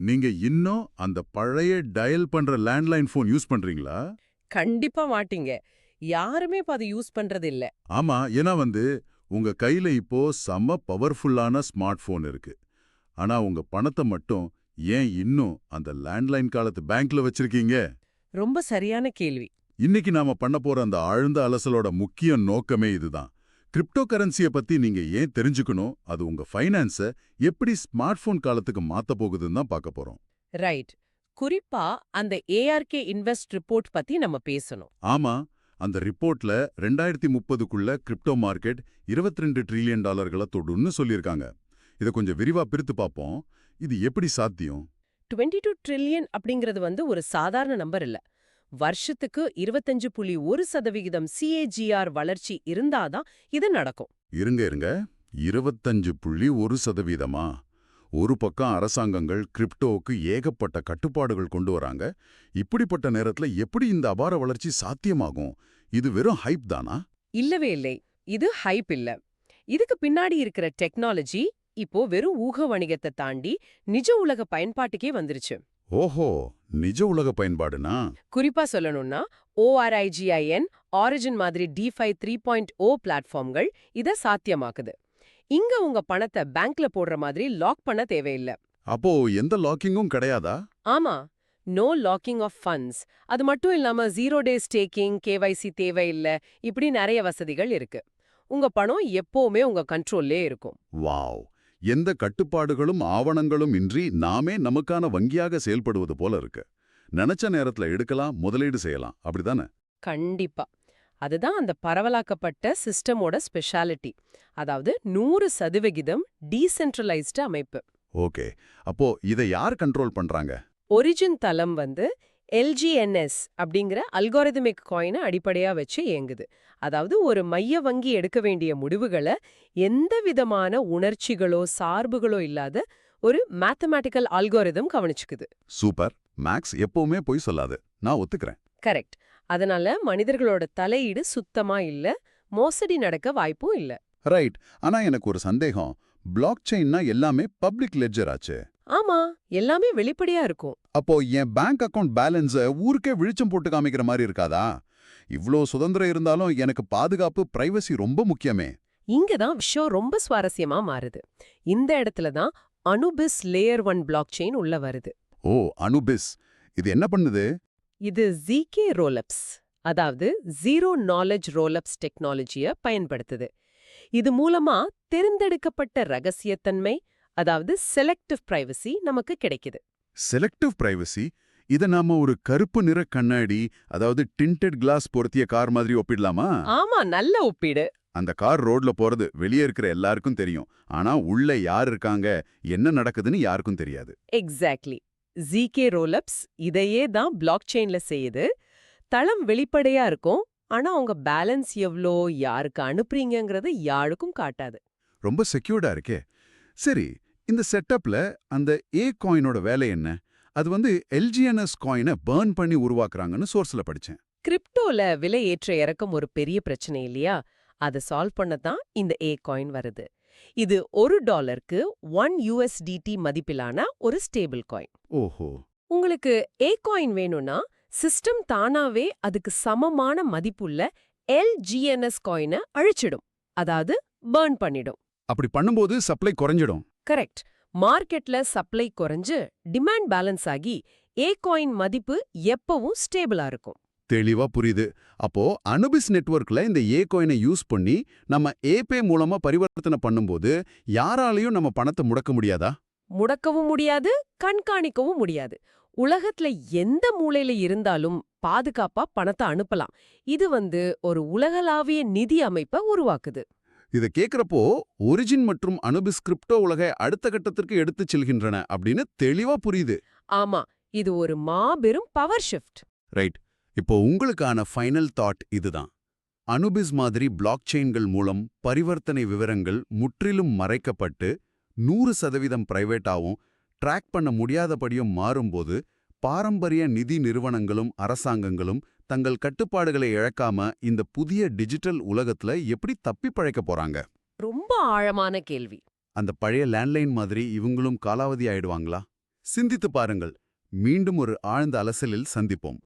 நீங்க இன்னும் அந்த பழைய டயல் பண்ற லேண்ட்லைன் ஃபோன் யூஸ் பண்றீங்களா? கண்டிப்பா மாட்டீங்க. யாருமே இப்ப அத யூஸ் பண்றது இல்ல. ஆமா, ஏன்னா உங்க கையில இப்போ செம பவர்ஃபுல்லான ஸ்மார்ட் ஃபோன் இருக்கு. ஆனா உங்க பணத்த மட்டும் ஏன் இன்னும் அந்த லேண்ட்லைன் காலத்து பேங்க்ல வச்சிருக்கீங்க? ரொம்ப சரியான கேள்வி. இன்னைக்கு நாம பண்ண போற அந்த ஆழ்ந்த அலசலோட முக்கிய நோக்கமே இதுதான். கிரிப்டோ கரன்சிய பத்தி நீங்க ஏன் தெரிஞ்சுக்கணும், அது உங்க ஃபைனான்ஸ எப்படி ஸ்மார்ட் ஃபோன் காலத்துக்கு மாத்த போகுதுன்னு தான் பார்க்க போறோம். ரைட். குறிப்பா அந்த ஏஆர்கே இன்வெஸ்ட் ரிப்போர்ட் பத்தி நம்ம பேசணும். ஆமா, அந்த ரிப்போர்ட்ல 2030க்குள்ள கிரிப்டோ மார்க்கெட் $22 ட்ரில்லியன் தொடுன்னு சொல்லியிருக்காங்க. இத கொஞ்சம் விரிவா பிரித்து பார்ப்போம். இது எப்படி சாத்தியம்? 22 ட்ரில்லியன் அப்படிங்கிறது ஒரு சாதாரண நம்பர் இல்ல. வருஷத்துக்கு 25.1% சிஏஜிஆர் வளர்ச்சி இருந்தாதான் இது நடக்கும். இருங்க. 25.1%. ஒரு பக்கம் அரசாங்கங்கள் கிரிப்டோவுக்கு ஏகப்பட்ட கட்டுப்பாடுகள் கொண்டு வராங்க. இப்படிப்பட்ட நேரத்துல எப்படி இந்த அபார வளர்ச்சி சாத்தியமாகும்? இது வெறும் ஹைப் தானா? இல்லவே இல்லை. இது ஹைப் இல்ல. இதுக்கு பின்னாடி இருக்கிற டெக்னாலஜி இப்போ வெறும் ஊக வணிகத்தை தாண்டி நிஜ உலக பயன்பாட்டுக்கே வந்துருச்சு. ஓஹோ, நிஜ உலக பயன்பாடுனா? குறிப்பா சொல்லணும்னா ORIGIN, ஆரிஜின் மாதிரி DeFi 3.0 பிளாட்ஃபார்ம்கள் இத சாத்தியமாக்குது. இங்க உங்க பணத்தை பேங்க்ல போடுற மாதிரி லாக் பண்ண தேவையில்ல. அப்போ எந்த லாக்கிங்கும் கிடையாதா? ஆமா, நோ லாக்கிங் ஆஃப் ஃபண்ட்ஸ். அது மட்டும் இல்லாம 0 டே ஸ்டேக்கிங், கேவைசி தேவையில்ல, இப்படி நிறைய வசதிகள் இருக்கு. உங்க பணம் எப்பவுமே உங்க கண்ட்ரோல்லே இருக்கும். வாவ்! எந்த கட்டுப்பாடுகளும் ஆவணங்களும் இன்றி நாமே நமக்கான வங்கியாக செயல்படுவது போல இருக்கு. நினைச்ச நேரத்துல எடுக்கலாம், முதலீடு செய்யலாம், அப்படிதானே? கண்டிப்பா. அதுதான் அந்த பரவலாக்கப்பட்ட சிஸ்டமோட ஸ்பெஷாலிட்டி. அதாவது 100% டீசென்ட்ரலைஸ்டு அமைப்பு. ஓகே, அப்போ இதை யார் கண்ட்ரோல் பண்றாங்க? ஒரிஜின் தளம் LGNS அப்படிங்கிற அல்காரிதமிக் காயினை அடிப்படையா வச்சு இயங்குது. அதாவது ஒரு மைய வங்கி எடுக்க வேண்டிய முடிவுகளை எந்த விதமான உணர்ச்சிகளோ சார்புகளோ இல்லாத ஒரு மேத்தமேட்டிக்கல் அல்காரிதம் கவனிச்சுக்குது. சூப்பர். மேக்ஸ் எப்பவுமே பொய் சொல்லாது, நான் ஒத்துக்கிறேன். கரெக்ட். அதனால மனிதர்களோட தலையீடு சுத்தமா இல்ல, மோசடி நடக்க வாய்ப்பும் இல்ல. ரைட். ஆனா எனக்கு ஒரு சந்தேகம். பிளாக் செயின்னா எல்லாமே பப்ளிக் லெட்ஜர் ஆச்சே. ஆமா, எல்லாமே வெளிப்படையா இருக்கும். அப்போ என் பேங்க் அக்கவுண்ட் பேலன்ஸ ஊருக்கே வெளிச்சம் போட்டு காமிக்கிற மாதிரி இருக்காதா? இவ்ளோ சுதந்திரம் இருந்தாலும் எனக்கு பாதுகாப்பு, பிரைவசி ரொம்ப முக்கியமே. இங்க தான் விஷயம் ரொம்ப சுவாரஸ்யமா மாறுது. இந்த இடத்துல தான் அனுபிஸ் லேயர் 1 பிளாக் செயின் உள்ள வருது. ஓ, அனுபிஸ். இது என்ன பண்ணுது? இது ZK ரோலப்ஸ், அதாவது ஜீரோ நாலேஜ் ரோலப்ஸ் டெக்னாலஜிய பயன்படுத்துது. இது மூலமா தேர்ந்தெடுக்கப்பட்ட ரகசியத்தன்மை, அதாவது செலக்டிவ் பிரைவசி நமக்கு கிடைக்குது. Selective privacy? இத நாம ஒரு கருப்பு நிற கண்ணாடி, அதாவது டிண்டட் கிளாஸ் பொருத்திய கார் மாதிரி ஒப்பிடலாமா? ஆமா, நல்ல ஒப்பீடு. அந்த கார் ரோட்ல போறது வெளியே இருக்கிற எல்லாருக்கும் தெரியும். ஆனா உள்ள யார் இருக்காங்க, என்ன நடக்குதுன்னு யாருக்கும் தெரியாது. எக்ஸாக்ட்லி. ZK ரோலப்ஸ் இதையே தான் பிளாக் செயின்ல செய்யுது. தளம் வெளிப்படையா இருக்கும், ஆனா உங்க பேலன்ஸ் எவ்ளோ, யாருக்கு அனுப்புறீங்கங்கறது யாருக்கும் காட்டாது. ரொம்ப செக்யூர்டா இருக்கே. சரி, இந்த செட்டப்ல அந்த ஏ காயினோட வேலை என்ன? அது LGNS காயினை பர்ன் பண்ணி உருவாக்குறாங்கன்னு சோர்ஸ்ல படிச்சேன். கிரிப்டோல விலை ஏற்ற இறக்கம் ஒரு பெரிய பிரச்சனை இல்லையா? அதை சால்வ் பண்ணத்தான் இந்த ஏ காயின் வருது. இது $1க்கு 1 USDT மதிப்பிலான ஒரு ஸ்டேபிள் காயின். ஓஹோ. உங்களுக்கு ஏ காயின் வேணும்னா சிஸ்டம் தானாவே அதுக்கு சமமான மதிப்புள்ள LGNS காயினை அழிச்சிடும், அதாவது பர்ன் பண்ணிடும். அப்படி பண்ணும்போது சப்ளை குறைஞ்சிடும். கரெக்ட். மார்க்கெட்ல சப்ளை குறைஞ்சு டிமாண்ட் பேலன்ஸ் ஆகி ஏ காயின் மதிப்பு எப்பவும் ஸ்டேபிளா இருக்கும். தெளிவா புரியுது. அப்போ அனுபிஸ் நெட்வொர்க்ல இந்த ஏ காயினை யூஸ் பண்ணி நம்ம ஏபே மூலமா பரிவர்த்தனை பண்ணும்போது யாராலையும் நம்ம பணத்தை முடக்க முடியாதா? முடக்கவும் முடியாது, கண்காணிக்கவும் முடியாது. உலகத்துல எந்த மூலையில இருந்தாலும் பாதுகாப்பா பணத்தை அனுப்பலாம். இது ஒரு உலகளாவிய நிதி அமைப்பை உருவாக்குது. இத கேக்குறப்போ ஒரிஜின் மற்றும் அனுபிஸ் கிரிப்டோ உலகை அடுத்த கட்டத்திற்கு எடுத்துச் செல்கின்றன அப்படின்னு தெளிவா புரியுது. ஆமா, இது ஒரு மாபெரும் பவர் ஷிஃப்ட். ரைட். இப்போ உங்களுக்கான ஃபைனல் தாட் இதுதான். அனுபிஸ் மாதிரி பிளாக் செயின்கள் மூலம் பரிவர்த்தனை விவரங்கள் முற்றிலும் மறைக்கப்பட்டு 100% பிரைவேட்டாவும் ட்ராக் பண்ண முடியாதபடியும் மாறும்போது பாரம்பரிய நிதி நிறுவனங்களும் அரசாங்கங்களும் தங்கள் கட்டுப்பாடுகளை இழக்காம இந்த புதிய டிஜிட்டல் உலகத்துல எப்படி தப்பி பழைக்க போறாங்க? ரொம்ப ஆழமான கேள்வி. அந்த பழைய லேண்ட்லைன் மாதிரி இவங்களும் காலாவதி ஆயிடுவாங்களா? சிந்தித்து பாருங்கள். மீண்டும் ஒரு ஆழ்ந்த அலசலில் சந்திப்போம்.